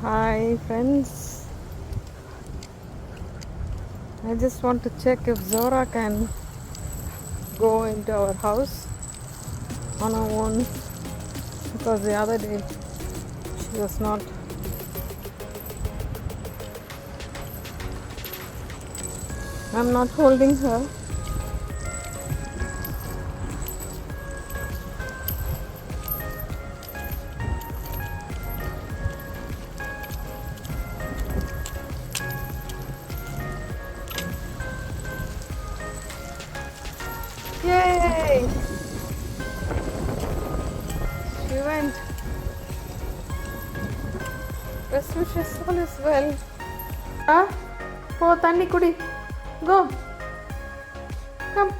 Hi friends, I just want to check if Zora can go into our house on her own because the other day she was not. I'm not holding her. Yay! She went. Best wishes, all is well. Ah, po, tani kudi. Go. Come.